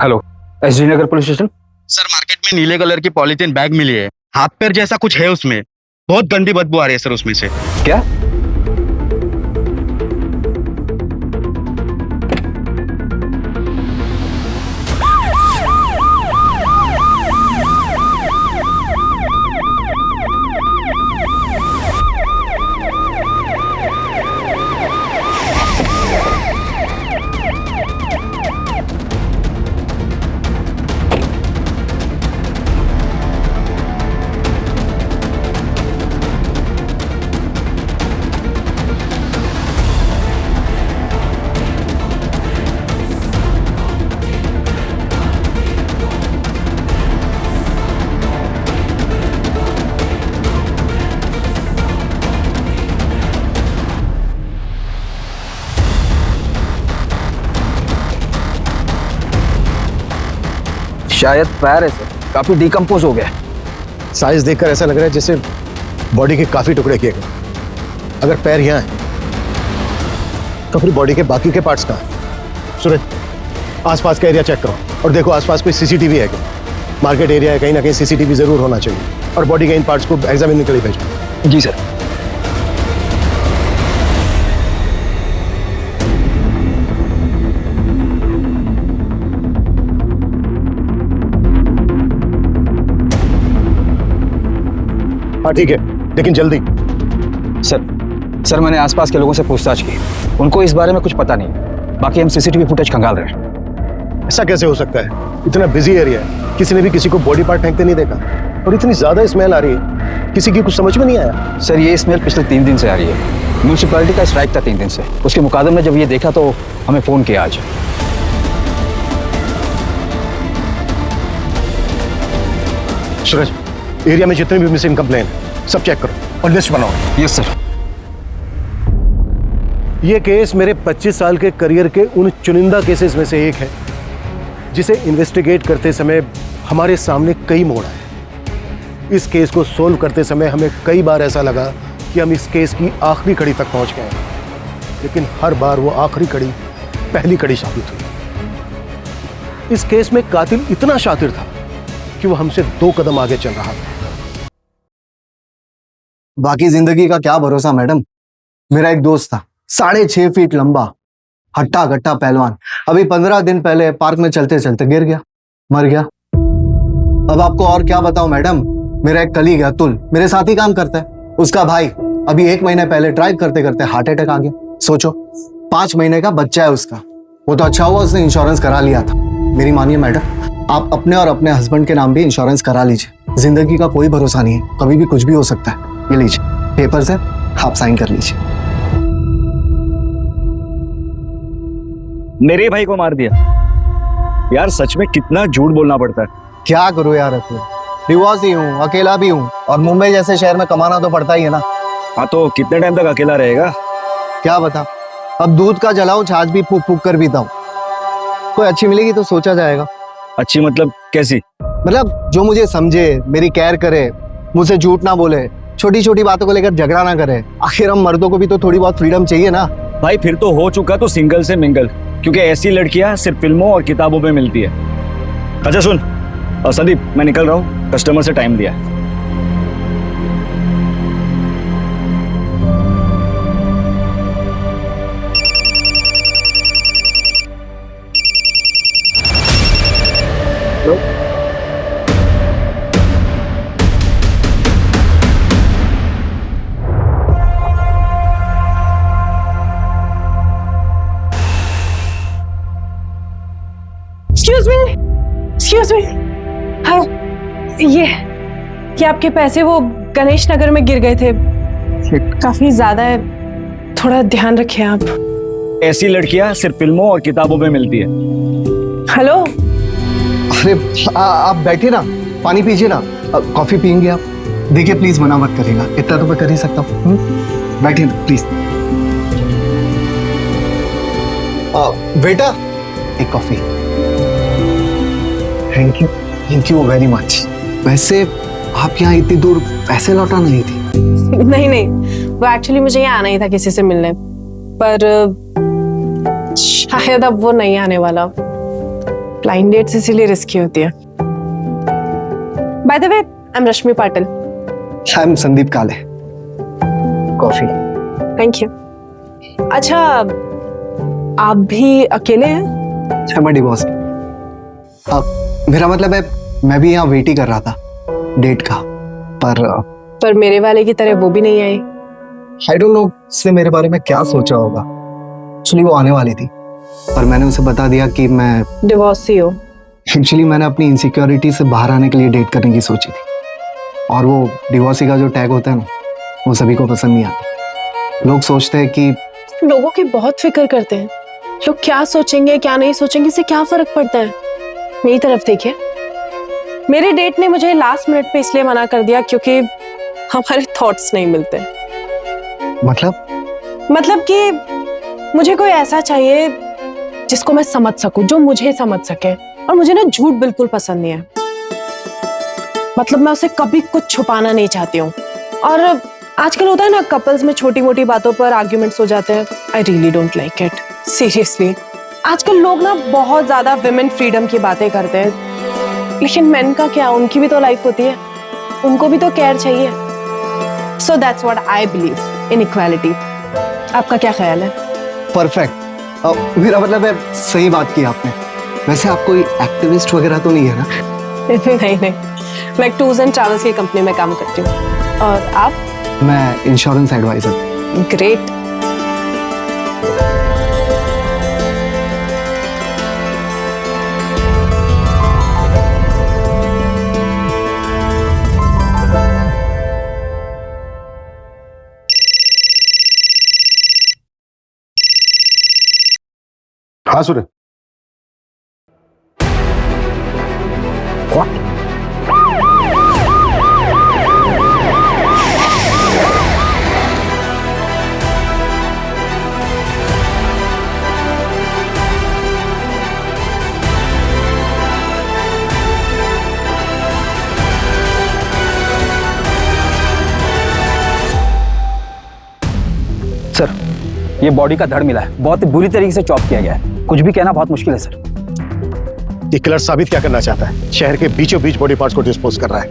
Hello, SD नगर police station. Sir market में नीले colour की पॉलीथीन बैग मिली है, हाथ पैर जैसा कुछ है उसमें, बहुत गंदी बदबू आ रही है सर उसमें से। क्या? शायद पैर है सर, काफी डिकम्पोज हो गया है। साइज देखकर ऐसा लग रहा है जैसे बॉडी के काफी टुकड़े किए गए। अगर पैर यहाँ है तो फिर बॉडी के बाकी के पार्ट्स कहाँ हैं? सूरज, आसपास का एरिया चेक करो और देखो आसपास कोई सीसीटीवी है क्या। मार्केट एरिया है, कहीं ना कहीं सीसीटीवी जरूर होना चाहिए। और बॉडी के इन पार्ट्स को एग्जामिन के लिए भेजो। जी सर। हाँ ठीक है, लेकिन जल्दी। सर मैंने आसपास के लोगों से पूछताछ की, उनको इस बारे में कुछ पता नहीं। बाकी हम सीसीटीवी फुटेज खंगाल रहे हैं। ऐसा कैसे हो सकता है? इतना बिजी एरिया है, किसी ने भी किसी को बॉडी पार्ट फेंकते नहीं देखा। और इतनी ज्यादा स्मेल आ रही है, किसी की कुछ समझ में नहीं आया। सर ये स्मेल पिछले 3 दिन से आ रही है। म्यूनसिपैलिटी का स्ट्राइक था 3 दिन से, उसके मुकाबले में जब ये देखा तो हमें फोन किया आज। सूरज, एरिया में जितने भी मिसिंग कंप्लेन हैं सब चेक करो और लिस्ट बनाओ। Yes sir. ये केस मेरे 25 साल के करियर के उन चुनिंदा केसेस में से एक है जिसे इन्वेस्टिगेट करते समय हमारे सामने कई मोड़ आए। इस केस को सोल्व करते समय हमें कई बार ऐसा लगा कि हम इस केस की आखिरी कड़ी तक पहुंच गए हैं, लेकिन हर बार वो आखिरी कड़ी पहली कड़ी साबित हुई। इस केस में कातिल इतना शातिर था कि वो हमसे 2 कदम आगे चल रहा था। बाकी जिंदगी का क्या भरोसा मैडम। मेरा एक दोस्त था, 6.5 फीट लंबा, हट्टा कट्टा पहलवान। अभी 15 दिन पहले पार्क में चलते चलते गिर गया, मर गया। अब आपको और क्या बताऊं मैडम। मेरा एक कलीग है अतुल, मेरे साथ ही काम करता है। उसका भाई अभी 1 महीने पहले ड्राइव करते करते हार्ट अटैक आ गया। सोचो, 5 महीने का बच्चा है उसका। वो तो अच्छा हुआ उसने इंश्योरेंस करा लिया था। मेरी मानिए मैडम, आप अपने और अपने हस्बैंड के नाम भी इंश्योरेंस करा लीजिए। जिंदगी का कोई भरोसा नहीं है, कभी भी कुछ भी हो सकता है। ये लीजिए पेपर्स है, आप साइन कर लीजिए। मेरे भाई को मार दिया यार, सच में कितना झूठ बोलना पड़ता है। क्या करूं यार अतुल, डिवोर्स ही हूँ, अकेला भी हूँ, और मुंबई जैसे शहर में कमाना तो पड़ता ही है ना। हाँ तो कितने टाइम तक अकेला रहेगा? क्या बता, अब दूध का जलाऊं, छाछ भी फूक फूक कर पीता हूँ। कोई अच्छी मिलेगी तो सोचा जाएगा। अच्छी मतलब कैसी? मतलब जो मुझे समझे, मेरी केयर करे, मुझसे झूठ ना बोले, छोटी छोटी बातों को लेकर झगड़ा ना करे। आखिर हम मर्दों को भी तो थोड़ी बहुत फ्रीडम चाहिए ना। भाई फिर तो हो चुका तो सिंगल से मिंगल, क्योंकि ऐसी लड़कियां सिर्फ फिल्मों और किताबों में मिलती है। अच्छा सुन संदीप, मैं निकल रहा हूँ, कस्टमर से टाइम दिया है। Excuse me. हाँ, ये आपके पैसे वो गणेश नगर में गिर गए थे, काफी ज्यादा है, थोड़ा ध्यान रखें आप। ऐसी लड़कियां सिर्फ फिल्मों और किताबों में मिलती है। हेलो। अरे आप बैठिए ना, पानी पीजिए ना, कॉफी पियेंगे आप? देखिए प्लीज मना मत करिएगा, इतना तो मैं कर ही सकता हूँ। बैठिए ना प्लीज। बेटा एक coffee. Thank you very much. वैसे आप यहाँ इतनी दूर पैसे लौटाना नहीं थी? नहीं, वो एक्चुअली मुझे यहाँ आना ही था किसी से मिलने, पर शायद अब वो नहीं आने वाला। ब्लाइंड डेट्स इसीलिए रिस्की होती है। By the way, I am Rashmi Patil. I am Sandeep काले। कॉफी। Thank you. अच्छा, आप भी अकेले हैं? मैं डिवोर्स। मेरा मतलब है मैं भी यहाँ वेट ही कर रहा था डेट का, पर मेरे वाले की तरह वो भी नहीं आई। आई डोंट नो उसने मेरे बारे में क्या सोचा होगा। एक्चुअली वो आने वाली थी, पर मैंने उसे बता दिया कि मैं डिवोर्सी हो। एक्चुअली मैंने अपनी इनसिक्योरिटी से बाहर आने के लिए डेट करने की सोची थी, और वो डिवोर्सी का जो टैग होता है ना, वो सभी को पसंद नहीं आता। लोग सोचते हैं कि लोगों की बहुत फिक्र करते हैं। लोग क्या सोचेंगे क्या नहीं सोचेंगे, इससे क्या फर्क पड़ता है। मेरी तरफ देखिए, मेरे डेट ने मुझे लास्ट मिनट पे इसलिए मना कर दिया क्योंकि हमारे थॉट्स नहीं मिलते। मतलब कि मुझे कोई ऐसा चाहिए जिसको मैं समझ सकूं, जो मुझे समझ सके। और मुझे ना झूठ बिल्कुल पसंद नहीं है। मतलब मैं उसे कभी कुछ छुपाना नहीं चाहती हूँ। और आजकल होता है ना, कपल्स में छोटी मोटी बातों पर आर्ग्यूमेंट्स हो जाते हैं। I really don't like it, seriously. आजकल लोग ना बहुत ज्यादा विमेन फ्रीडम की बातें करते हैं, लेकिन मेन का क्या, उनकी भी तो लाइफ होती है, उनको भी तो केयर चाहिए। So that's what I believe in equality. आपका क्या ख्याल है? परफेक्ट। मेरा मतलब है सही बात की आपने। वैसे आप कोई एक्टिविस्ट वगैरह तो नहीं है ना? नहीं, मैं एक टूर्स एंड ट्रैवल्स की कंपनी में काम करती हूँ। और आप? मैं इंश्योरेंस एडवाइजर। ग्रेट। हाँ सूरज। सर, ये बॉडी का धड़ मिला है, बहुत ही बुरी तरीके से चॉप किया गया है। कुछ भी कहना बहुत मुश्किल है सर। ये किलर साबित क्या करना चाहता है? शहर के बीचों बीच बॉडी पार्ट्स को डिस्पोज कर रहा है।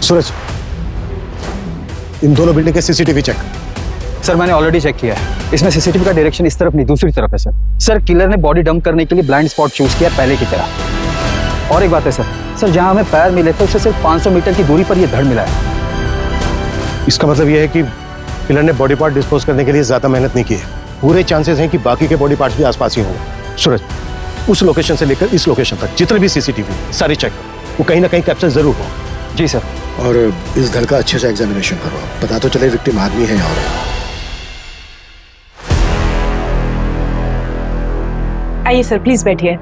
सूरज, इन दोनों बिल्डिंग के सीसीटीवी चेक। सर, मैंने ऑलरेडी चेक किया है। इसमें सीसीटीवी का डायरेक्शन इस तरफ नहीं, दूसरी तरफ है सर। सर, किलर ने बॉडी डंप करने के लिए ब्लाइंड स्पॉट चूज किया पहले की तरह। और एक बात है सर, जहां हमें पैर मिले थे उससे सिर्फ 500 मीटर की दूरी पर यह धड़ मिला है। इसका मतलब यह है कि किलर ने बॉडी पार्ट डिस्पोज करने के लिए ज्यादा मेहनत नहीं की है। पूरे चांसेस हैं कि बाकी के बॉडी पार्ट्स भी आसपास ही होंगे। सूरज, उस लोकेशन से लेकर इस लोकेशन तक जितने भी सीसीटीवी सारे चेक, वो कहीं ना कहीं कैप्चर जरूर हो। जी सर। और इस घर का अच्छे से एग्जामिनेशन करो, पता तो चले विक्टिम आदमी है और आइए सर, प्लीज बैठिए।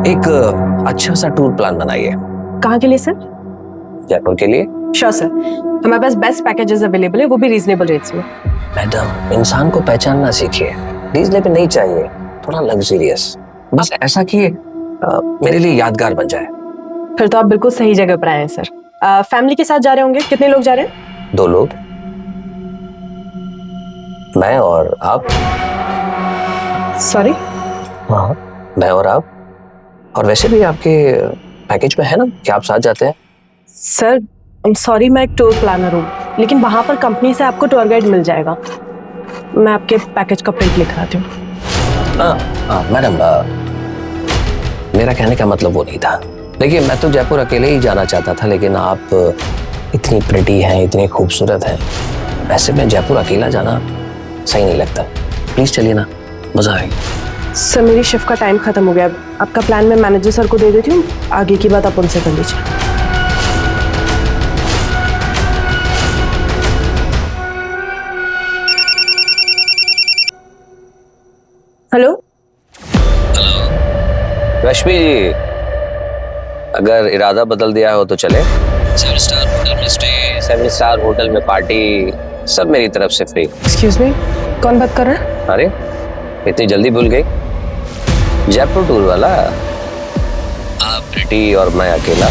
एक अच्छा सा टूर प्लान बनाइए। कहाँ के लिए सर? जयपुर के लिए। श्योर सर, हमारे पास बेस्ट पैकेजेस अवेलेबल है, वो भी रीजनेबल रेट्स में। मैडम, इंसान को पहचानना सीखिए। रीजनेबल नहीं चाहिए, थोड़ा लग्जरियस, बस ऐसा कि मेरे लिए यादगार बन जाए। फिर तो आप बिल्कुल सही जगह पर आए हैं सर। फैमिली के साथ जा रहे होंगे? कितने लोग जा रहे हैं? 2 लोग, मैं और आप। सॉरी? हाँ, मैं और आप। और वैसे भी आपके पैकेज में है ना कि आप साथ जाते हैं। सर, आई एम सॉरी, मैं एक टूर प्लानर हूँ, लेकिन वहां पर कंपनी से आपको टूर गाइड मिल जाएगा। मैं आपके पैकेज का प्रिंट लिख आती हूँ। मैडम, मेरा कहने का मतलब वो नहीं था। देखिए, मैं तो जयपुर अकेले ही जाना चाहता था, लेकिन आप इतनी प्रिटी हैं, इतनी खूबसूरत हैं, ऐसे में जयपुर अकेला जाना सही नहीं लगता। प्लीज चलिए ना, मजा आएगा। सर, मेरी शिफ्ट का टाइम खत्म हो गया। आपका प्लान मैं मैनेजर सर को दे देती हूँ, आगे की बात आप उनसे कर लीजिए। हेलो। रश्मि जी, अगर इरादा बदल दिया हो तो चले। 7 स्टार होटल में स्टे, 7 स्टार होटल में पार्टी, सब मेरी तरफ से फ्री। एक्सक्यूज मी, कौन बात कर रहा है? अरे, इतनी जल्दी भूल गई? जयपुर टूर वाला, आप प्रिटी और मैं अकेला।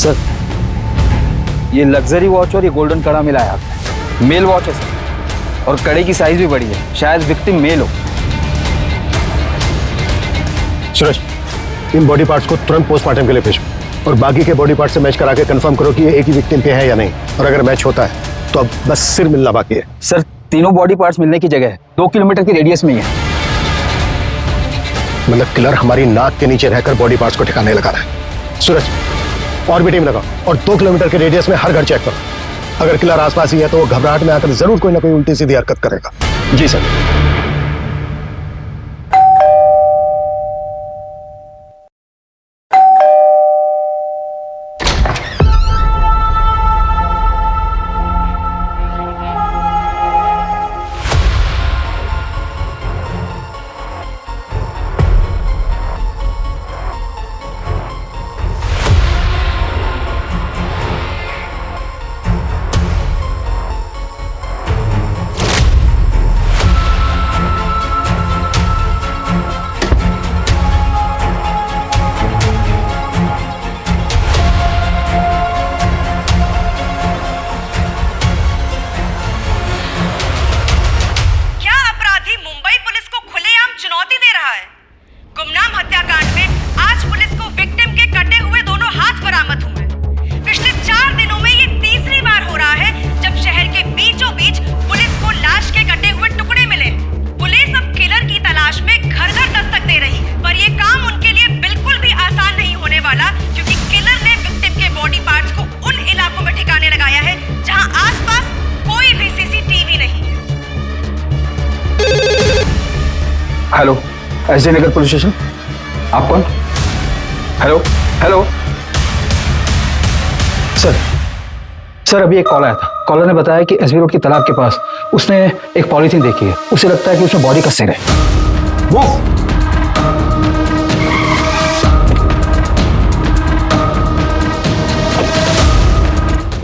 सर ये लग्जरी वॉच और ये गोल्डन कड़ा मिला है आपने। मेल वॉच है सर, और कड़े की साइज भी बड़ी है, शायद विक्टिम मेल हो। सूरज, इन बॉडी पार्ट्स को तुरंत पोस्टमार्टम के लिए भेजो और बाकी के बॉडी पार्ट से मैच करा के कंफर्म करो कि ये एक ही विक्टिम के है या नहीं, और अगर मैच होता है तो अब बस सिर मिलना बाकी है। सर तीनों बॉडी पार्ट्स मिलने की जगह है 2 किलोमीटर की रेडियस में ही है। मतलब किलर हमारी नाक के नीचे रहकर बॉडी पार्ट्स को ठिकाने लगा रहा है। सूरज, और भी टीम लगाओ और 2 किलोमीटर के रेडियस में हर घर चेक करो। अगर किलर आसपास ही है तो वो घबराहट में आकर जरूर कोई ना कोई उल्टी सीधी हरकत करेगा। जी सर। गुमनाम हत्याकांड में आज पुलिस को विक्टिम के कटे हुए दोनों हाथ बरामद हुए। पिछले 4 दिनों में ये तीसरी बार हो रहा है जब शहर के बीचों बीच पुलिस को लाश के कटे हुए टुकड़े मिले। पुलिस अब किलर की तलाश में घर घर दस्तक दे रही है, पर ये काम उनके लिए बिल्कुल भी आसान नहीं होने वाला, क्योंकि किलर ने विक्टिम के बॉडी पार्ट्स को उन इलाकों में ठिकाने लगाया है जहां आसपास कोई भी सीसीटीवी नहीं है। हेलो, एसडी नगर पुलिस स्टेशन। आप कौन? हेलो हेलो सर अभी एक कॉल आया था। कॉलर ने बताया कि एसबी रोड की तालाब के पास उसने एक पॉलीथीन देखी है। उसे लगता है कि उसमें बॉडी का सिर है। वो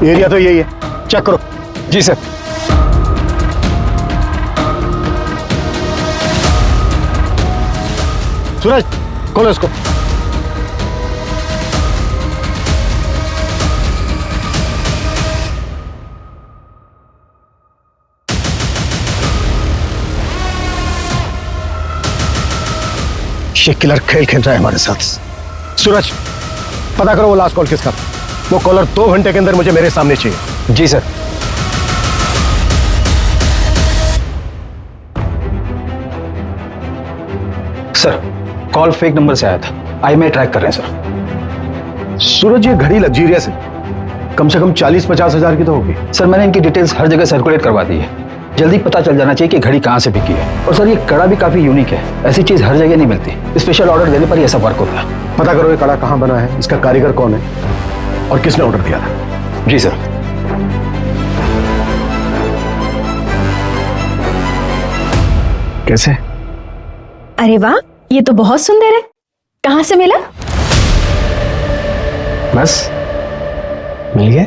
एरिया तो यही है, चेक करो। जी सर। सूरज, खोलो इसको। ये किलर खेल खेल रहा है हमारे साथ। सूरज, पता करो वो लास्ट कॉल किसका। वो कॉलर 2 घंटे के अंदर मुझे मेरे सामने चाहिए। जी sir. Sir call fake number से आया था, आई में ट्रैक कर रहे हैं सर। सूरज, ये घड़ी लग्जरियस है, कम से कम 40-50 हजार की तो होगी। सर मैंने इनकी डिटेल्स हर जगह सर्कुलेट करवा दी है। जल्दी पता चल जाना चाहिए कि घड़ी कहाँ से बिकी है। और सर ये कड़ा भी काफी यूनिक है, ऐसी चीज हर जगह नहीं मिलती। स्पेशल ऑर्डर देने पर ही ऐसा वर्क होता है। पता करो ये कड़ा कहाँ बना है, इसका कारीगर कौन है और किसने ऑर्डर दिया था। जी सर। कैसे? अरे वाह, ये तो बहुत सुंदर है। कहाँ से मिला? बस मिल गया।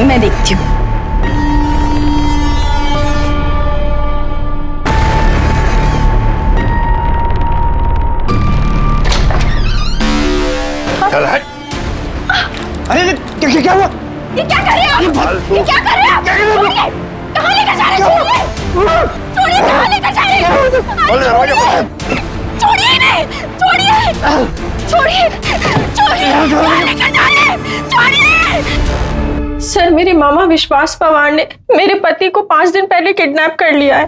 मैं देखती हूँ। अरे क्या हुआ? ये क्या कर रहे हैं आप? ये क्या कर रहे हैं आप? छोड़िए! कहाँ लेकर जा रहे हैं? छोड़िए! कहाँ लेकर जा रहे हैं? छोड़िए इन्हें! छोड़िए! छोड़िए! छोड़िए! कहाँ लेकर जा रहे हैं? छोड़िए! सर मेरे मामा विश्वास पवार ने मेरे पति को 5 दिन पहले किडनैप कर लिया है।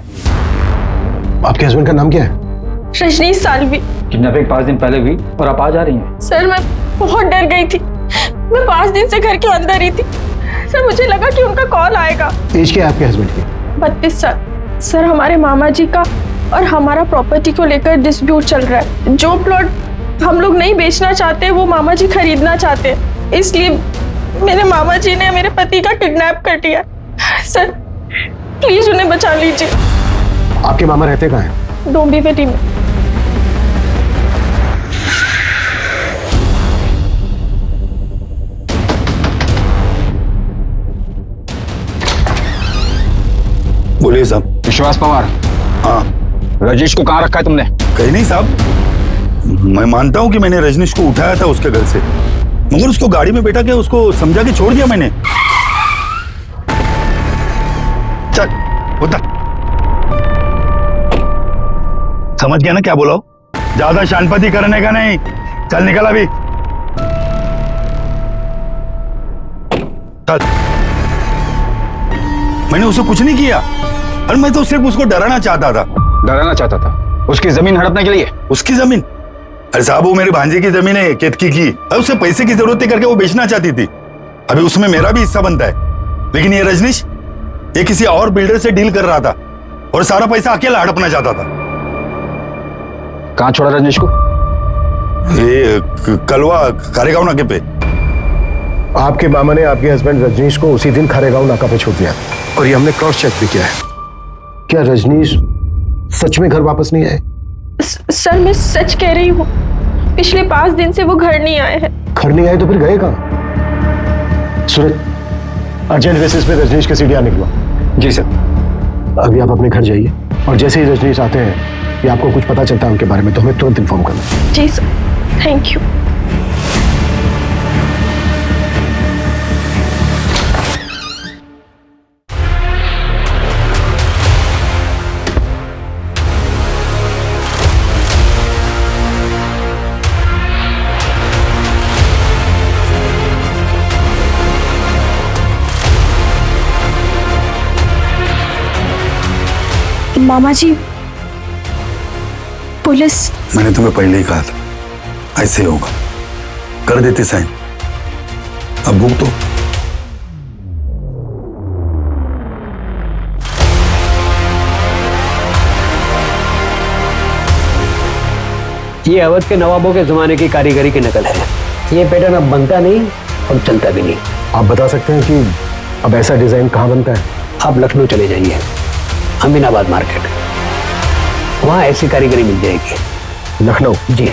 आपके हस्बैंड का नाम क्या है? रजनीश सालवी। किडनैपिंग 5 दिन पहले हुई और आप आज आ रही हैं। सर मैं बहुत डर गई थी, मैं 5 दिन से घर के अंदर ही थी। सर मुझे लगा कि उनका कॉल आएगा। एज क्या है आपके हस्बैंड की? 32 साल। सर हमारे मामा जी का और हमारा प्रॉपर्टी को लेकर डिस्प्यूट चल रहा है। जो प्लॉट हम लोग नहीं बेचना चाहते वो मामा जी खरीदना चाहते हैं, इसलिए मेरे मामा जी ने मेरे पति का किडनैप कर लिया। सर प्लीज उन्हें बचा लीजिए। आपके मामा रहते कहाँ हैं? डोंबिवली में। बोलिए साहब। विश्वास पवार। हाँ। रजनीश को कहाँ रखा है तुमने? कहीं नहीं साहब, मैं मानता हूँ कि मैंने रजनीश को उठाया था उसके घर से, मगर उसको गाड़ी में बैठा के उसको समझा के छोड़ दिया मैंने। चल उतर। समझ गया ना क्या बोला? ज्यादा शानपति करने का नहीं। चल निकल अभी। चल। मैंने उसे कुछ नहीं किया और मैं तो सिर्फ उसको डराना चाहता था। डराना चाहता था उसकी जमीन हड़पने के लिए? उसकी जमीन? अरे साहब वो मेरे भांजे की जमीन है, केतकी की। अब उसे पैसे की जरूरत थी करके वो बेचना चाहती थी। अभी उसमें मेरा भी हिस्सा बनता है। लेकिन ये रजनीश, ये किसी और बिल्डर से डील कर रहा था और सारा पैसा अकेला हड़पना चाहता था। कहां छोड़ा रजनीश को? ये कलवा खारेगांव नाके पे। आपके मामा ने आपके हस्बैंड रजनीश को उसी दिन खारेगांव नाका पे छोड़ दिया और ये हमने क्रॉस चेक भी किया है। क्या रजनीश सच में घर वापस नहीं आए? सर मैं सच कह रही हूँ, पिछले 5 दिन से वो घर नहीं आए हैं। घर नहीं आए तो फिर गए कहाँ? सूरज, अर्जेंट बेसिस पे रजनीश के सीढ़ियां निकलो। जी सर। अभी आप अपने घर जाइए और जैसे ही रजनीश आते हैं या आपको कुछ पता चलता है उनके बारे में तो हमें तुरंत इन्फॉर्म करना। जी सर, थैंक यू। मामा जी, पुलिस। मैंने तुम्हें पहले ही कहा था ऐसे होगा। कर देते साइन। अब भुगतो। ये अवध के नवाबों के जमाने की कारीगरी की नकल है। ये पैटर्न अब बनता नहीं और चलता भी नहीं। आप बता सकते हैं कि अब ऐसा डिजाइन कहाँ बनता है? आप लखनऊ चले जाइए, अमीनाबाद मार्केट, वहां ऐसी कारीगरी मिल जाएगी। लखनऊ? जी।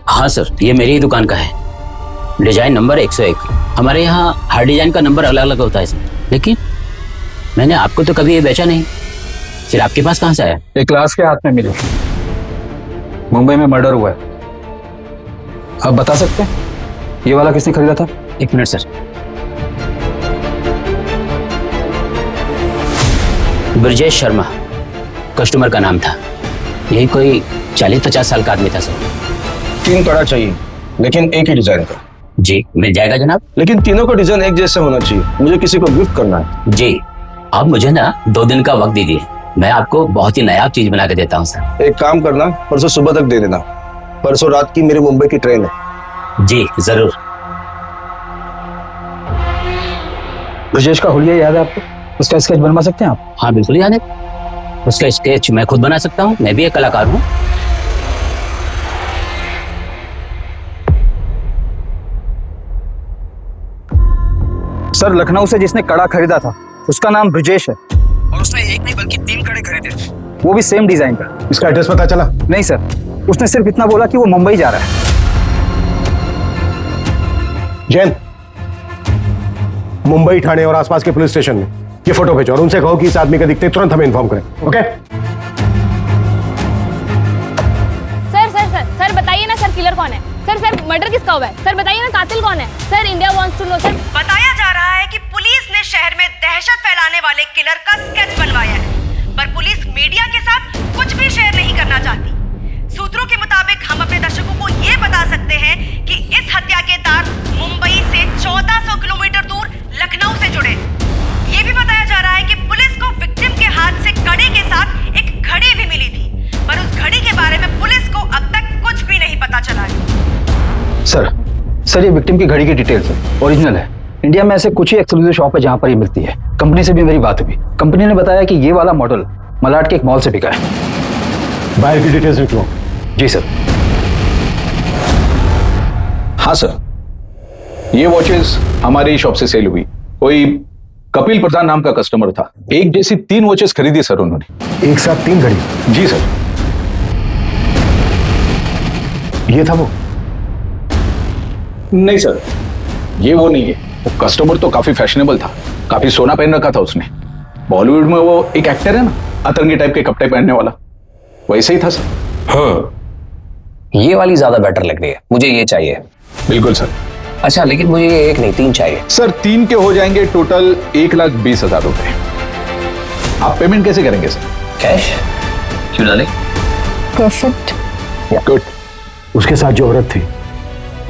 हाँ सर, ये मेरी ही दुकान का है। Design number 101। हमारे यहाँ हर डिजाइन का नंबर अलग अलग होता है सर, लेकिन मैंने आपको तो कभी ये बेचा नहीं, फिर आपके पास कहां से आया? एक क्लास के हाथ में मिली। मुंबई में मर्डर हुआ है। आप बता सकते हैं ये वाला किसने खरीदा था? एक minute sir. Brajesh Sharma customer का नाम था। यही कोई 40-50 साल का आदमी था सर। 3 कड़ा चाहिए, लेकिन एक ही डिजाइन का। जी मिल जाएगा जनाब। लेकिन तीनों का डिजाइन एक जैसा होना चाहिए, मुझे किसी को गिफ्ट करना है। जी, आप मुझे ना 2 दिन का वक्त दीजिए, मैं आपको बहुत ही नायाब चीज बना के देता हूँ सर। एक काम करना, परसों सुबह तक दे देना। परसों रात की मेरी मुंबई की ट्रेन है। जी जरूर। ब्रजेश का हुलिया याद है आपको? उसका स्केच बनवा सकते हैं आप? हाँ बिल्कुल याद है। उसका स्केच मैं खुद बना सकता हूँ, मैं भी एक कलाकार हूँ। सर, लखनऊ से जिसने कड़ा खरीदा था उसका नाम ब्रजेश है और उसने एक नहीं बल्कि 3 कड़े खरीदे थे, वो भी सेम डिजाइन का। इसका एड्रेस पता चला? नहीं सर, उसने सिर्फ इतना बोला कि वो मुंबई जा रहा है। जैन, मुंबई, ठाणे और आसपास के पुलिस स्टेशन में ये फोटो भेजो और उनसे कहो कि इस आदमी का दिखते तुरंत हमें इन्फॉर्म करें। ओके? सर बताइए ना सर, किलर कौन है? सर मर्डर किसका हुआ है? सर बताइए ना, कातिल कौन है? Sir India wants to know sir. बताया जा रहा है कि पुलिस ने शहर में दहशत फैलाने वाले किलर का स्केच बनवाया है, पर पुलिस मीडिया के साथ कुछ भी शेयर नहीं करना चाहती। सूत्रों के मुताबिक हम अपने दर्शकों को ये बता सकते हैं कि इस हत्या के तार मुंबई से 1400 किलोमीटर दूर लखनऊ से जुड़े। ये भी बताया जा रहा है कि पुलिस को विक्टिम के हाथ से कड़े के साथ एक घड़ी भी मिली थी, पर उस घड़ी के बारे में पुलिस को अब तक कुछ भी नहीं पता चला है। सर ये विक्टिम की घड़ी की डिटेल्स है, ओरिजिनल है। इंडिया में ऐसे कुछ ही एक्सक्लूसिव शॉप है जहां पर ये मिलती है। कंपनी से भी मेरी बात हुई, कंपनी ने बताया कि ये वाला मॉडल मलाड के एक मॉल से बिका है। बाहर की डिटेल्स लिख लो। जी सर। हाँ सर, ये वॉचेस हमारी शॉप से सेल हुई। कोई कपिल प्रधान नाम का कस्टमर था। एक जैसी 3 वॉचेस खरीदी सर उन्होंने। एक साथ 3 घड़ी? जी सर। ये था वो? नहीं सर, ये वो नहीं है। वो कस्टमर तो काफी फैशनेबल था, काफी सोना पहन रखा था उसने। बॉलीवुड में वो एक एक्टर है ना, अतरंगी टाइप के कपड़े पहनने वाला, वैसे ही था सर। हाँ, ये वाली ज्यादा बेटर लग रही है, मुझे ये चाहिए। बिल्कुल सर। अच्छा, लेकिन मुझे ये एक नहीं 3 चाहिए। सर 3 के हो जाएंगे टोटल 1,20,000 रुपए। आप पेमेंट कैसे करेंगे सर? कैश? क्यों डाले? परफेक्ट। गुड। उसके साथ जो औरत थी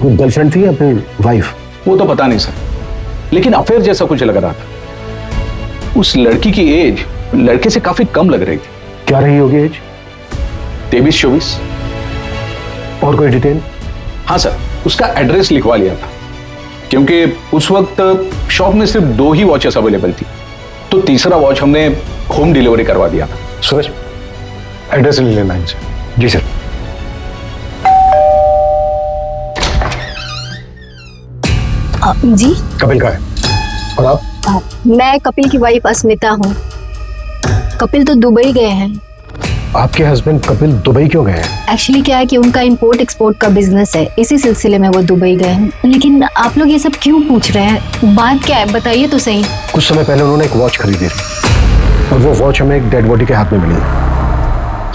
वो गर्लफ्रेंड थी या फिर वाइफ? वो तो पता नहीं सर, लेकिन अफेयर जैसा कुछ लग रहा था। उस लड़की की एज लड़के से काफी कम लग रही थी। क्या रही होगी एज? 23-24। और कोई डिटेल? हाँ सर, उसका एड्रेस लिखवा लिया था, क्योंकि उस वक्त शॉप में सिर्फ 2 ही वॉचेस अवेलेबल थी, तो तीसरा वॉच हमने होम डिलीवरी करवा दिया था। सूरज, एड्रेस ले लेना इनसे। जी सर। जी कपिल का है। और आप? मैं कपिल की वाइफ अस्मिता हूँ। कपिल तो दुबई गए हैं। आपके हस्बैंड कपिल दुबई क्यों गए हैं? एक्चुअली क्या है कि उनका इंपोर्ट एक्सपोर्ट का बिजनेस है, इसी सिलसिले में वो दुबई गए हैं। लेकिन आप लोग ये सब क्यों पूछ रहे हैं? बात क्या है, बताइए तो सही। कुछ समय पहले उन्होंने एक वॉच खरीदी थी और वो वॉच हमें एक डेड बॉडी के हाथ में मिली।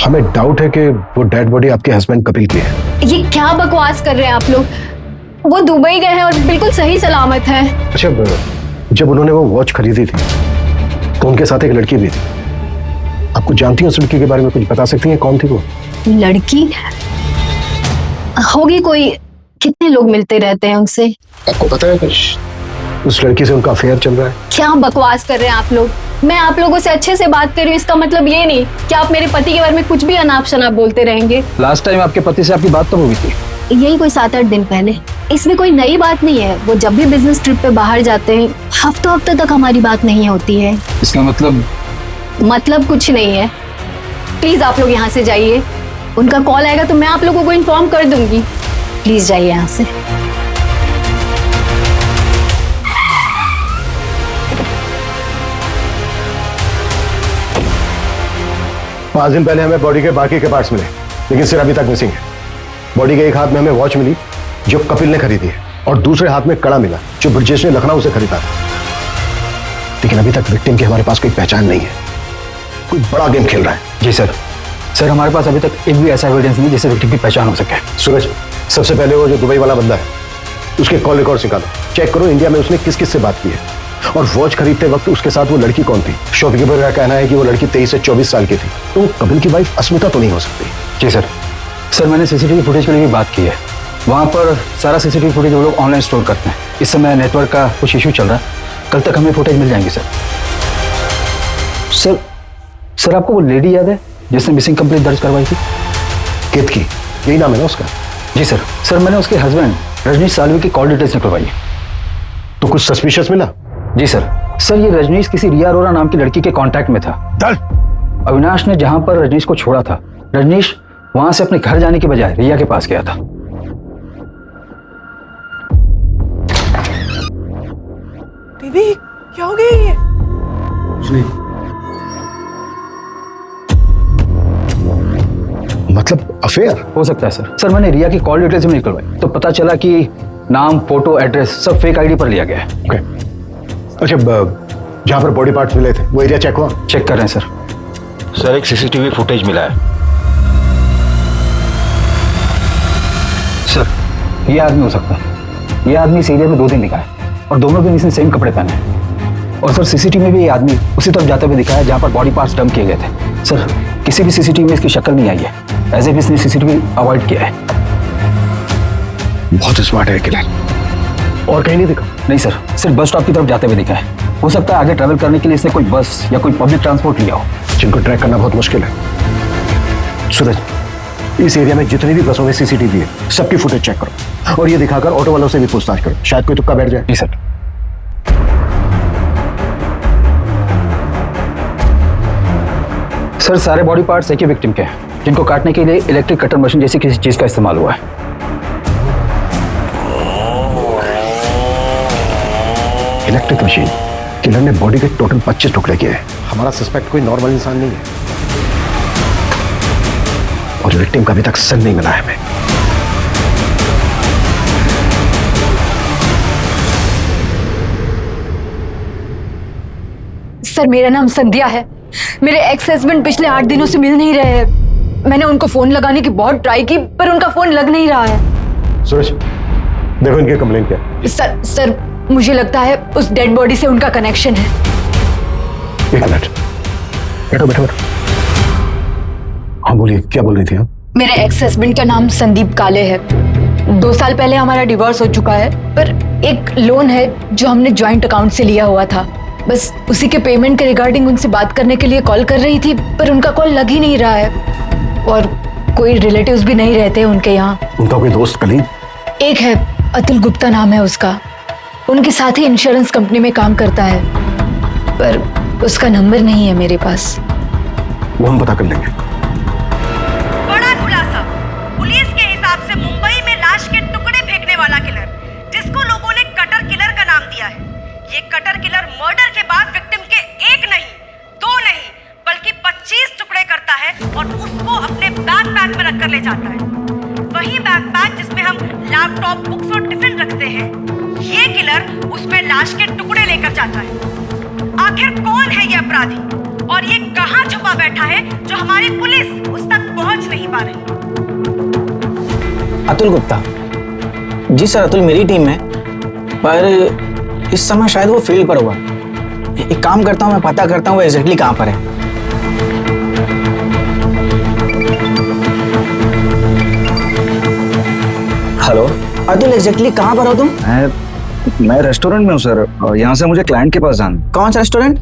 हमें डाउट है कि वो डेड बॉडी आपके हस्बैंड कपिल की है। ये क्या बकवास कर रहे हैं आप लोग? वो दुबई गए हैं और बिल्कुल सही सलामत है। अच्छा, जब उन्होंने वो वॉच खरीदी थी तो उनके साथ एक लड़की भी थी। आपको जानती हैं उस लड़की के बारे में? कुछ बता सकती हैं कौन थी वो? लड़की होगी कोई, कितने लोग मिलते रहते हैं उनसे। आपको पता है कुछ? उस लड़की से उनका अफेयर चल रहा है। क्या बकवास कर रहे हैं आप लोग? मैं आप लोगों से अच्छे से बात कर रही हूँ, इसका मतलब ये नहीं कि आप मेरे पति के बारे में कुछ भी अनाप शनाप बोलते रहेंगे। लास्ट टाइम आपके पति से आपकी बात तो हुई थी? यही कोई 7-8 दिन पहले। इसमें कोई नई बात नहीं है। वो जब भी बिजनेस ट्रिप पे बाहर जाते हैं, हफ्तों तक हमारी बात नहीं होती है। इसका मतलब कुछ नहीं है। प्लीज आप लोग यहाँ से जाइए। उनका कॉल आएगा तो मैं आप लोगों को इन्फॉर्म कर दूंगी। प्लीज जाइए यहाँ से। 5 दिन पहले हमें बॉडी के बाकी के पार्ट्स मिले, लेकिन सिर अभी तक मिसिंग है। बॉडी के एक हाथ में हमें वॉच मिली जो कपिल ने खरीदी है, और दूसरे हाथ में कड़ा मिला जो ब्रजेश ने लखनऊ से खरीदा था। लेकिन अभी तक विक्टिम की हमारे पास कोई पहचान नहीं है। कोई बड़ा गेम खेल रहा है। जी सर। सर हमारे पास अभी तक एक भी ऐसा एविडेंस नहीं जिससे विक्टिम की पहचान हो सके। सूरज, सबसे पहले वो जो दुबई वाला बंदा है उसके कॉल रिकॉर्ड्स निकालो, चेक करो इंडिया में उसने किस किस से बात की है, और वॉच खरीदते वक्त उसके साथ वो लड़की कौन थी। शॉपकीपर का कहना है कि वो लड़की 23 से 24 साल की थी, तो वो कपिल की वाइफ अस्मिता तो नहीं हो सकती। जी सर। सर मैंने सीसीटीवी फुटेज के लिए भी बात की है। वहाँ पर सारा सीसीटीवी फुटेज वो लोग ऑनलाइन स्टोर करते हैं। इस समय नेटवर्क का कुछ इशू चल रहा है, कल तक हमें फुटेज मिल जाएंगे सर। सर आपको वो लेडी याद है जिसने मिसिंग कंप्लेंट दर्ज करवाई थी? कित की, यही नाम है ना उसका? जी सर। सर मैंने उसके हस्बैंड रजनीश सालवी की कॉल डिटेल्स निकलवाई। तो कुछ सस्पिशियस मिला? जी सर। सर ये रजनीश किसी रिया अरोरा नाम की लड़की के कांटेक्ट में था। अविनाश ने जहां पर रजनीश को छोड़ा था, रजनीश वहां से अपने घर जाने के बजाय रिया के पास गया था। बेबी क्या हो गया ये? मतलब अफेयर हो सकता है सर। सर मैंने रिया की कॉल डिटेल्स भी निकलवाई तो पता चला कि नाम, फोटो, एड्रेस सब फेक आईडी पर लिया गया है। ओके। अच्छा, जहां पर बॉडी पार्ट्स मिले थे वो एरिया चेक हुआ? चेक कर रहे हैं सर। सर एक सीसीटीवी फुटेज मिला है। सर ये आदमी हो सकता है। ये आदमी इस एरिया में 2 दिन दिखा है और दोनों दिन इसने सेम कपड़े पहने हैं। और सर सीसीटीवी में भी ये आदमी उसी तरफ जाते हुए दिखा है जहां पर बॉडी पार्ट्स डंप किए गए थे। सर किसी भी सीसीटीवी में इसकी शक्ल नहीं आई है, एज इफ इसने सीसीटीवी अवॉइड किया है। बहुत स्मार्ट है किलर। और कहीं नहीं दिखा? नहीं सर, सिर्फ बस स्टॉप की तरफ जाते हुए दिखा है। हो सकता है आगे ट्रैवल करने के लिए इसने कोई बस या कोई पब्लिक ट्रांसपोर्ट लिया हो, जिनको ट्रैक करना बहुत मुश्किल है। सूरज, इस एरिया में जितनी भी बसों में सीसीटीवी है सबकी फुटेज चेक करो, और ये दिखाकर ऑटो वालों से भी पूछताछ करो, शायद कोई तुक्का बैठ जाए। जी सर। सर सारे बॉडी पार्ट्स एक ही विक्टिम के हैं, जिनको काटने के लिए इलेक्ट्रिक कटर मशीन जैसी किसी चीज का इस्तेमाल हुआ है। Electric machine? किलर ने बॉडी के टोटल 25 टुकड़े किए हैं। हमारा सस्पेक्ट कोई नॉर्मल इंसान नहीं है, और विक्टिम का अभी तक सर नहीं मिला है हमें। सर मेरा नाम संध्या है। मेरे एक्स हस्बैंड पिछले 8 दिनों से मिल नहीं रहे हैं। मैंने उनको फोन लगाने की बहुत ट्राई की पर उनका फोन लग नहीं रहा है। सुरेश, देखो इनकी कंप्लेंट क्या है। सर मुझे लगता है उस डेड बॉडी से उनका कनेक्शन है। एक मिनट, बैठो बैठो बैठो। हाँ बोलिए, क्या बोल रही थी आप? मेरे एक्स हस्बैंड का नाम संदीप काले है। 2 साल पहले हमारा डिवोर्स हो चुका है, पर एक लोन है जो हमने ज्वाइंट अकाउंट से लिया हुआ था। बस उसी के पेमेंट के रिगार्डिंग उनसे बात करने के लिए कॉल कर रही थी, पर उनका कॉल लग ही नहीं रहा है और कोई रिलेटिव्स भी नहीं रहते उनके यहाँ। उनका कोई दोस्त कलीग? एक है, अतुल गुप्ता नाम है उसका। उनके साथ ही इंश्योरेंस कंपनी में काम करता है, पर उसका नंबर नहीं है मेरे पास। वो हम पता कर लेंगे। बड़ा खुलासा। पुलिस के हिसाब से मुंबई में लाश के टुकड़े फेंकने वाला किलर, जिसको लोगों ने कटर किलर का नाम दिया है, ये कटर किलर मर्डर के बाद विक्टिम के 1 नहीं 2 नहीं बल्कि 25 टुकड़े करता है और उसको अपने बैकपैक में रख कर ले जाता है। वही बैकपैक जिसमें हम लैपटॉप, बुक्स और टिफिन रखते हैं, ये किलर उसमें लाश के टुकड़े लेकर जाता है। आखिर कौन है ये अपराधी और ये कहां छुपा बैठा है जो हमारी पुलिस उस तक पहुंच नहीं पा रही? अतुल गुप्ता जी सर, अतुल मेरी टीम में, पर इस समय शायद वो फील्ड पर हुआ। एक काम करता हूँ, मैं पता करता हूँ वो एग्जैक्टली कहाँ पर है। हेलो अतुल, एग्जैक्टली कहाँ पर हो तुम? मैं रेस्टोरेंट में हूँ सर, यहाँ से मुझे क्लाइंट के पास जाना। कौन सा रेस्टोरेंट?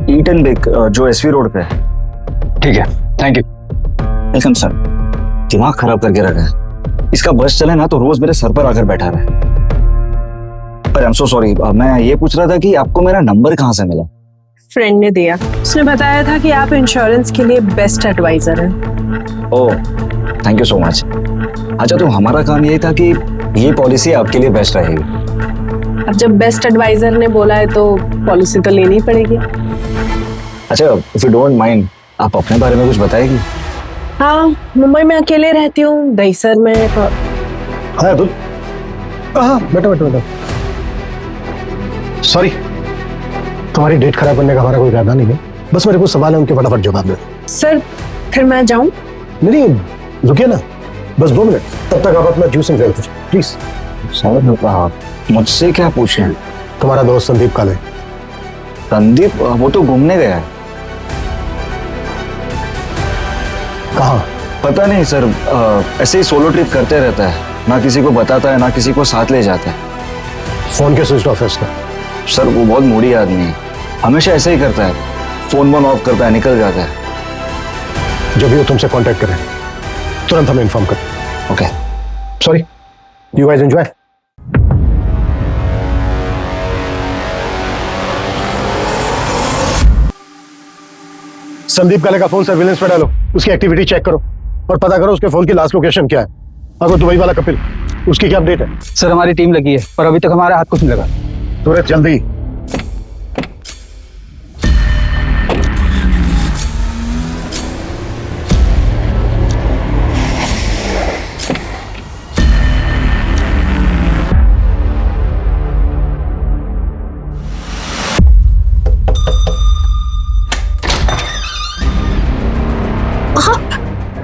ईट एंड बेक, जो एसवी रोड पे है। ठीक है, थैंक यू। Welcome sir. दिमाग खराब करके रखा है इसका। बस चले ना तो रोज मेरे सर पर आकर बैठा रहे। पर आई एम सो सॉरी, मैं ये पूछ रहा था कि आपको मेरा नंबर कहाँ से मिला? फ्रेंड ने दिया। उसने बताया था कि आप इंश्योरेंस के लिए बेस्ट एडवाइजर हैं। ओह, थैंक यू सो मच। अच्छा, तो हमारा काम ये था कि ये पॉलिसी आपके लिए बेस्ट रहेगी। अब जब बेस्ट एडवाइजर ने बोला है तो पॉलिसी तो लेनी पड़ेगी। अच्छा, इफ यू डोंट माइंड, आप अपने बारे में कुछ बताएगी? हाँ, मुंबई में अकेले रहती हूँ, दहीसर में। हाँ अतुल, हाँ बैठो बैठो बैठो। सॉरी, तुम्हारी डेट खराब करने का हमारा कोई इरादा नहीं है। बस मेरे को सवाल है, उनके फटाफट जवाब दे दो। सर फिर मैं जाऊं? नहीं, रुकिए ना, बस 2 मिनट। तब तक आप अपना juice and drink please. Sir, मुझसे क्या पूछे? तुम्हारा दोस्त संदीप काले। संदीप? वो तो घूमने गया है। कहाँ? पता नहीं सर, ऐसे ही सोलो ट्रिप करते रहता है, ना किसी को बताता है ना किसी को साथ ले जाता है। फोन के स्विच ऑफ है उसका। सर वो बहुत मूडी आदमी है, हमेशा ऐसे ही करता है, फोन वोन ऑफ करता है, निकल जाता है। जब भी वो तुमसे कांटेक्ट करे तुरंत हमें इन्फॉर्म कर। Okay, sorry, you guys enjoy. Sandeep काले का फोन सर्विलेंस पे डालो, उसकी एक्टिविटी चेक करो और पता करो उसके फोन की लास्ट लोकेशन क्या है। अगर दुबई वाला कपिल, उसकी क्या अपडेट है? सर हमारी टीम लगी है पर अभी तक हमारे हाथ कुछ नहीं लगा। तुरंत जल्दी।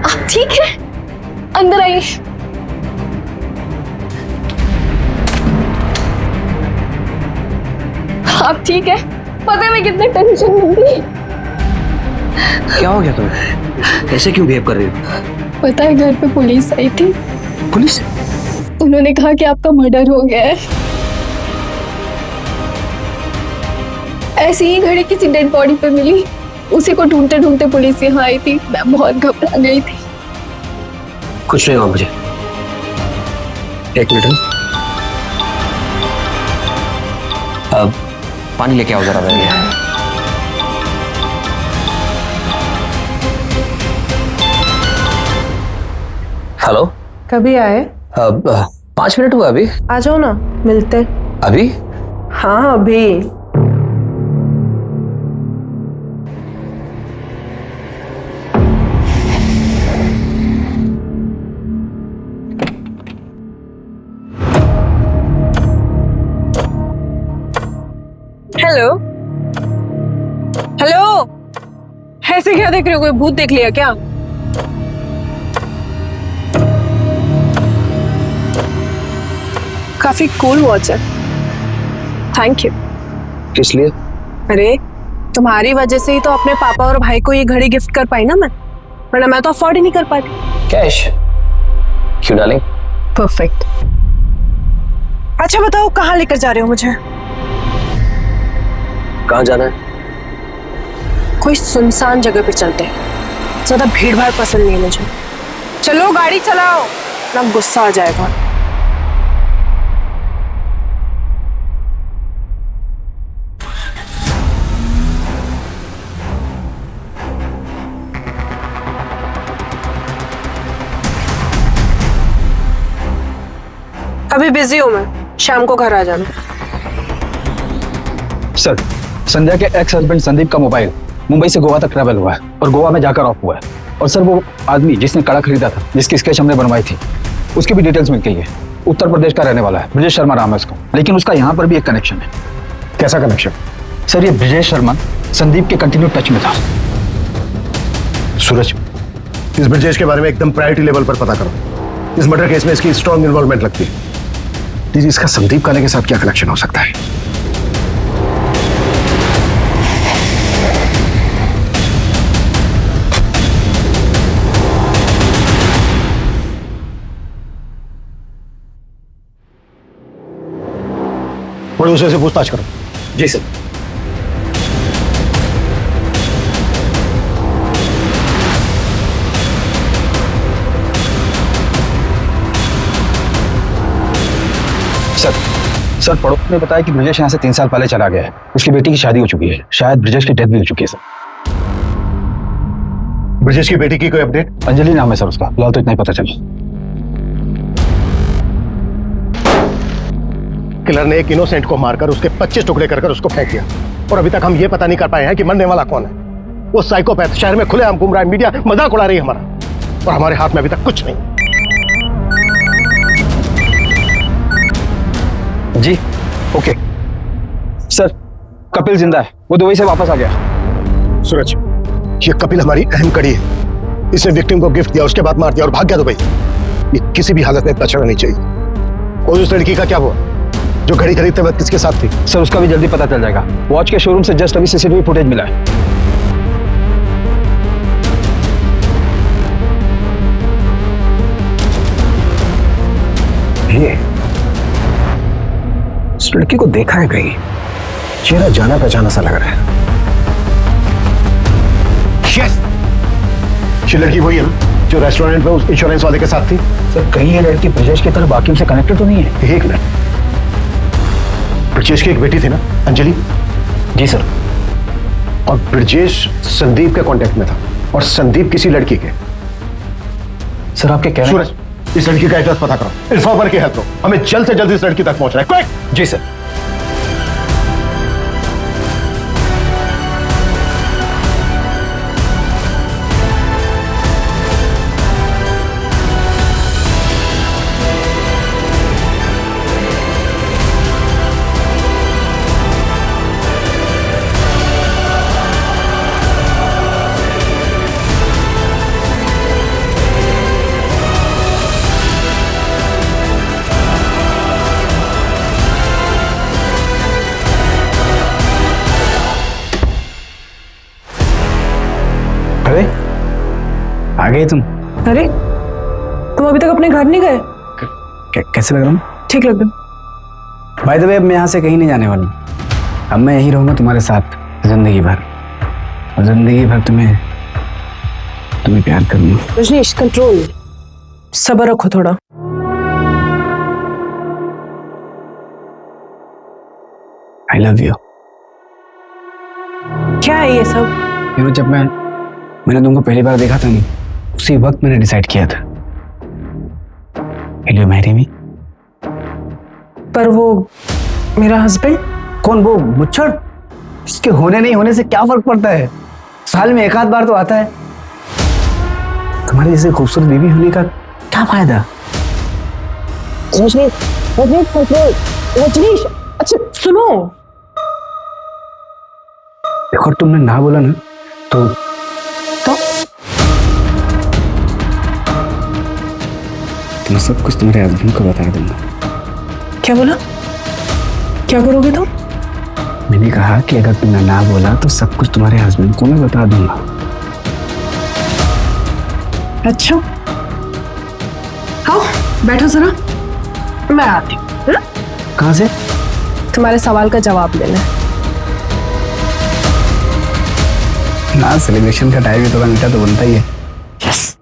आप ठीक है? अंदर आइए। आप ठीक है? पता है मैं कितने टेंशन में थी। क्या हो गया तुम्हें? ऐसे क्यों बिहेव कर रही हो? पता है घर पे पुलिस आई थी। पुलिस? उन्होंने कहा कि आपका मर्डर हो गया है। ऐसी ही घड़ी किसी डेड बॉडी पे मिली, उसी को ढूंढते ढूंढते पुलिस यहाँ आई थी। मैं बहुत घबरा गई थी। कुछ नहीं हुआ मुझे। एक मिनट, अब पानी लेके आओ जरा। हेलो, कभी आए? अब 5 मिनट हुआ अभी। आ जाओ ना, मिलते। अभी? हाँ अभी। हेलो, ऐसे क्या देख रहे हो, कोई भूत देख लिया क्या? काफी कूल वॉच है, थैंक यू। किस लिए? अरे तुम्हारी वजह से ही तो अपने पापा और भाई को ये घड़ी गिफ्ट कर पाई ना मैं, वरना मैं तो अफोर्ड ही नहीं कर पाती। कैश क्यों डालें? परफेक्ट। अच्छा बताओ कहाँ लेकर जा रहे हो मुझे? कहाँ जाना है? कोई सुनसान जगह पे चलते हैं, ज्यादा भीड़ भाड़ पसंद नहीं है मुझे। चलो गाड़ी चलाओ, ना गुस्सा आ जाएगा। अभी बिजी हूं मैं, शाम को घर आ जाना। सर, संध्या के एक्स हस्बैंड संदीप का मोबाइल मुंबई से गोवा तक ट्रैवल हुआ है और गोवा में जाकर ऑफ हुआ है। और सर वो आदमी जिसने कड़ा खरीदा था, जिसकी स्केच हमने बनवाई थी, उसकी भी डिटेल्स मिल गई है। उत्तर प्रदेश का रहने वाला है, ब्रिजेश शर्मा नाम है उसका। लेकिन उसका यहाँ पर भी एक कनेक्शन है। कैसा कनेक्शन? सर ये ब्रिजेश शर्मा संदीप के कंटिन्यू टच में था। सूरज, इस ब्रिजेश के बारे में एकदम प्रायोरिटी लेवल पर पता करो। इस मर्डर केस में इसकी स्ट्रॉन्ग इन्वॉल्वमेंट लगती है। दीजिए, इसका संदीप काले के साथ क्या कनेक्शन हो सकता है? प्रोड्यूसर से पूछताछ करो। जी सर। सर पड़ोस ने बताया कि ब्रिजेश यहाँ से 3 साल पहले चला गया है। उसकी बेटी की शादी हो चुकी है, शायद ब्रिजेश की डेथ भी हो चुकी है सर। ब्रिजेश की बेटी की कोई अपडेट? अंजलि नाम है सर उसका, फिलहाल तो इतना ही पता चला। किलर ने एक इनोसेंट को मारकर उसके 25 टुकड़े कर उसको फेंक दिया और अभी तक हम ये पता नहीं कर पाए हैं कि मरने वाला कौन है। वो साइकोपैथ शहर में खुलेआम घूम रहा है, मीडिया मजाक उड़ा रही है हमारा, और हमारे हाथ में अभी तक कुछ नहीं। जी ओके सर, कपिल जिंदा है, वो दुबई से वापस आ गया। सूरज, ये कपिल हमारी अहम कड़ी है। इसने विक्टिम को गिफ्ट दिया, उसके बाद मार दिया और भाग गया दुबई। ये किसी भी हालत में बचना नहीं चाहिए। और उस लड़की का क्या हुआ जो घड़ी खरीदते वक्त किसके साथ थी? सर उसका भी जल्दी पता चल जाएगा। वॉच के शोरूम से जस्ट अभी सीसीटीवी फुटेज मिला है। ये इस लड़की को देखा है कहीं, चेहरा जाना पहचाना सा लग रहा है। यस, ये लड़की वही है जो रेस्टोरेंट में उस इंश्योरेंस वाले के साथ थी। सर कहीं ये लड़की ब्रिजेश की तरह बाकियों से कनेक्टेड तो नहीं है? एक मिनट, ब्रिजेश की एक बेटी थी ना, अंजलि? जी सर। और ब्रिजेश संदीप के कांटेक्ट में था और संदीप किसी लड़की के। सर आपके कहने सूरज, इस लड़की का एड्रेस पता करो, इन्फॉर्मर की हेल्प लो, हमें जल्द से जल्द इस लड़की तक पहुंचना है। क्विक! जी सर। अरे आ गए तुम? अरे तुम अभी तक अपने घर नहीं गए? कैसे लग रहा हूँ? ठीक लग रहा। बाय द वे, अब मैं यहाँ से कहीं नहीं जाने वाला हूँ। अब मैं यहीं रहूंगा तुम्हारे साथ जिंदगी भर, और जिंदगी भर तुम्हें प्यार करूंगा। रजनीश कंट्रोल, सब्र रखो थोड़ा। I love you. क्या है ये सब? जब मैंने तुमको पहली बार देखा था ना, उसी वक्त मैंने डिसाइड किया था, Will you marry me? पर वो मेरा हस्बैंड? कौन? वो मुच्छड़? इसके होने नहीं होने से क्या फर्क पड़ता है? साल में एक आध बार तो आता है। तुम्हारी जैसे खूबसूरत बीवी होने का क्या फायदा? रजनीश, अच्छा सुनो, देखो तुमने ना बोला ना तो तो मैं सब कुछ तुम्हारे हस्बैंड को बता दूंगा। क्या बोला? क्या करोगे तुम? मैंने कहा कि अगर तुमने ना बोला तो सब कुछ तुम्हारे हस्बैंड को मैं बता दूंगा। अच्छा, आओ बैठो जरा, मैं आती हूँ। कहाँ से? तुम्हारे सवाल का जवाब देना है। ना सेलिब्रेशन का टाइम है, तो मीठा तो बनता ही है। यस।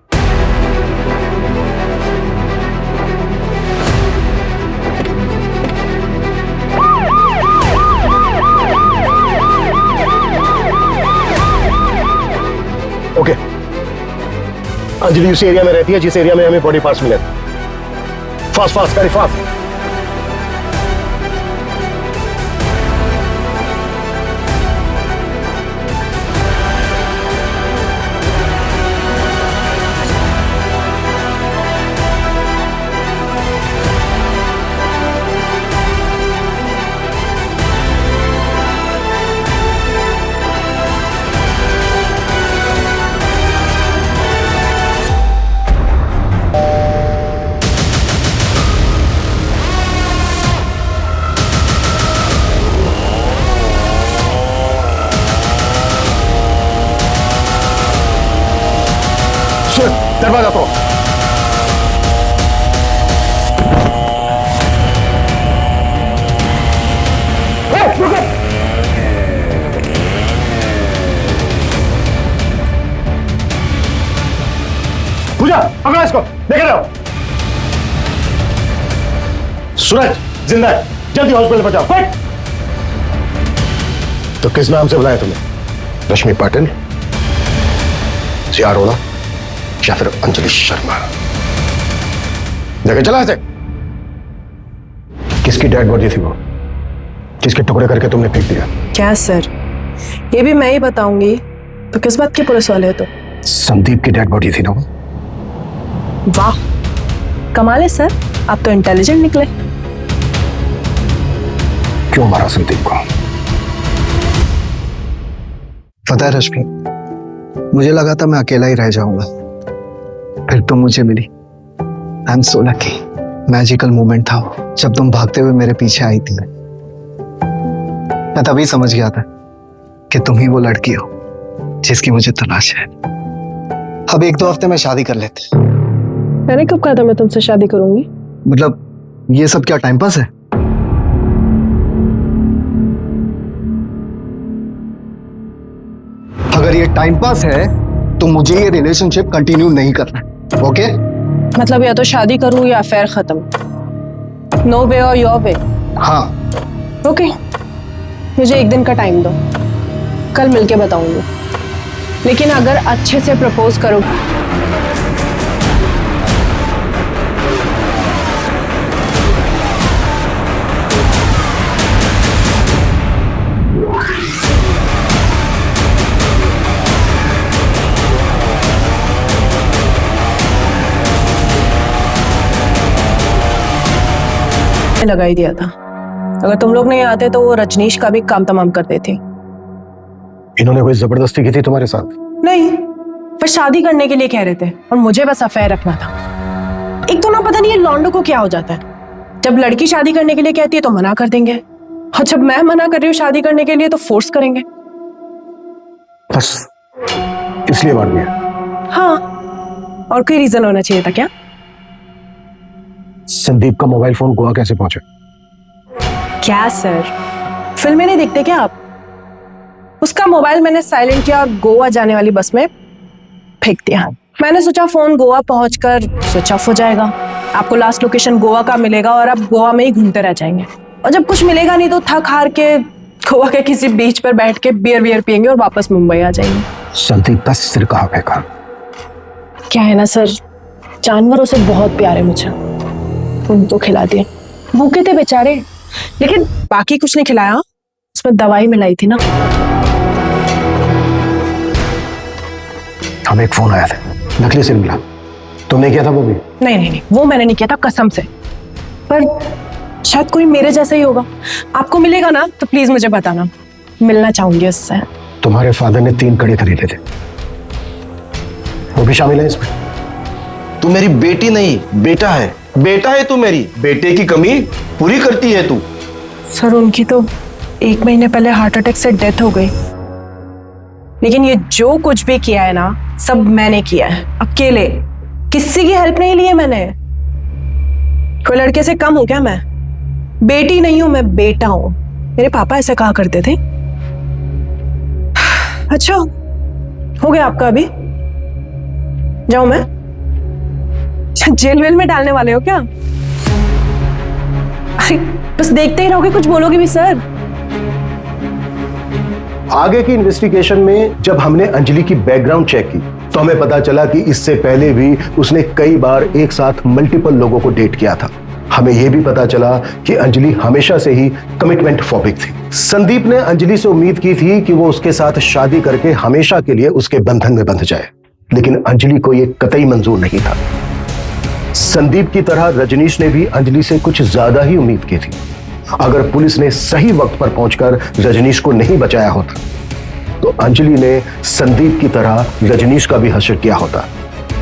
ओके, अंजलि उसी एरिया में रहती है जिस एरिया में हमें बॉडी पार्ट्स मिले। Fast fast, very fast. दरवाजा तोड़ो। पूजा, पकड़ो इसको, लेके जाओ। सूरज जिंदा है, जल्दी हॉस्पिटल पहुंचाओ, क्विक। तो किस नाम से बुलाया तुमने? रश्मि पाटिल, जिया अरोड़ा या फिर अंजलि शर्मा? देखे चला ऐसे। किसकी डेड बॉडी थी वो? किसके टुकड़े करके तुमने फेंक दिया? क्या सर, ये भी मैं ही बताऊंगी तो किस बात की पुलिस वाले हो? तो संदीप की डेड बॉडी थी ना वो? वाह, कमाल है सर, आप तो इंटेलिजेंट निकले। क्यों मारा संदीप को? पता है रश्मि, मुझे लगा था मैं अकेला ही रह जाऊंगा, फिर तुम मुझे मिली। I am so lucky. Magical moment था वो, जब तुम भागते हुए मेरे पीछे आई थी। मैं तभी समझ गया था कि तुम ही वो लड़की हो जिसकी मुझे तलाश है। अब 1-2 हफ्ते में शादी कर लेते। मैंने कब कहा था मैं तुमसे शादी करूंगी? मतलब ये सब क्या टाइम पास है? अगर ये टाइम पास है तो मुझे ये रिलेशनशिप कंटिन्यू नहीं करना, ओके? मतलब या तो शादी करूं या अफेयर खत्म। नो वे और योर वे। हाँ। ओके, मुझे 1 दिन का टाइम दो, कल मिलके बताऊंगी। लेकिन अगर अच्छे से प्रपोज करोगे लगा ही दिया था। अगर तुम लोग नहीं आते तो वो रजनीश का भी काम तमाम कर देते। इन्होंने कोई जबरदस्ती की थी तुम्हारे साथ? नहीं, पर शादी करने के लिए कह रहे थे और मुझे बस अफेयर रखना था। एक तो ना पता नहीं ये लॉन्डो को क्या हो जाता है, जब लड़की शादी करने के लिए कहती है तो मना कर देंगे, और जब मैं मना कर रही हूँ शादी करने के लिए तो फोर्स करेंगे। बस इसलिए मार दिया? हाँ, और कोई रीजन होना चाहिए था क्या? संदीप का मोबाइल फोन गोवा कैसे पहुंचा? क्या सर, फिल्में नहीं देखते क्या आप? उसका मोबाइल मैंने साइलेंट किया और गोवा जाने वाली बस में फेंक दिया। मैंने सोचा फोन गोवा पहुंचकर स्विच ऑफ हो जाएगा, आपको लास्ट लोकेशन गोवा का मिलेगा और आप गोवा में ही घूमते रह जाएंगे, और जब कुछ मिलेगा नहीं तो थक हार के गोवा के किसी बीच पर बैठ के बियर पियेंगे और वापस मुंबई आ जाएंगे। संदीप का सिर कहाँ फेंका? क्या है ना सर, जानवरों से बहुत प्यार है मुझे, उनको खिला दिया। भूखे थे बेचारे, लेकिन बाकी कुछ नहीं खिलाया, उसमें दवाई मिलाई थी ना। हमें एक फोन आया था, नकली सिम मिला। तुमने किया था वो भी? नहीं, वो मैंने नहीं किया था कसम से, पर शायद कोई मेरे जैसा ही होगा। आपको मिलेगा ना तो प्लीज मुझे बताना, मिलना चाहूंगी उससे। तुम्हारे फादर ने 3 कड़े खरीदे थे, वो भी शामिल है इसमें? तू मेरी बेटी नहीं, बेटा है। बेटा है तू मेरी, बेटे की कमी पूरी करती है तू। सर उनकी तो 1 महीने पहले हार्ट अटैक से डेथ हो गई, लेकिन ये जो कुछ भी किया है ना, सब मैंने किया है अकेले। किसी की हेल्प नहीं ली है मैंने। कोई लड़के से कम हूं क्या मैं? बेटी नहीं हूं मैं, बेटा हूं। मेरे पापा ऐसा कहा करते थे। अच्छा हो गया आपका अभी? जाऊं मैं? जेल वेल में डालने वाले हो क्या? अरे बस देखते ही रहोगे, कुछ बोलोगे भी सर? आगे की इन्वेस्टिगेशन में जब हमने अंजलि की बैकग्राउंड चेक की तो हमें पता चला कि इससे पहले भी उसने कई बार एक साथ मल्टीपल लोगों को डेट किया था। हमें यह भी पता चला कि अंजलि हमेशा से ही कमिटमेंट फोबिक थी। संदीप ने अंजलि से उम्मीद की थी कि वो उसके साथ शादी करके हमेशा के लिए उसके बंधन में बंध जाए, लेकिन अंजलि को यह कतई मंजूर नहीं था। संदीप की तरह रजनीश ने भी अंजलि से कुछ ज्यादा ही उम्मीद की थी। अगर पुलिस ने सही वक्त पर पहुंचकर रजनीश को नहीं बचाया होता तो अंजलि ने संदीप की तरह रजनीश का भी हश्र किया होता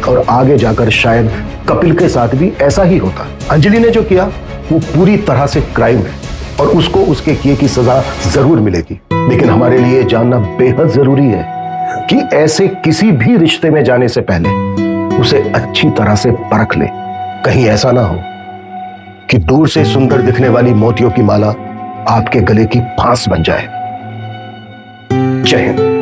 और आगे जाकर शायद कपिल के साथ भी ऐसा ही होता। अंजलि ने जो किया वो पूरी तरह से क्राइम है और उसको उसके किए की सजा जरूर मिलेगी, लेकिन हमारे लिए जानना बेहद जरूरी है कि ऐसे किसी भी रिश्ते में जाने से पहले उसे अच्छी तरह से परख ले। कहीं ऐसा ना हो कि दूर से सुंदर दिखने वाली मोतियों की माला आपके गले की फांस बन जाए। जय हिंद।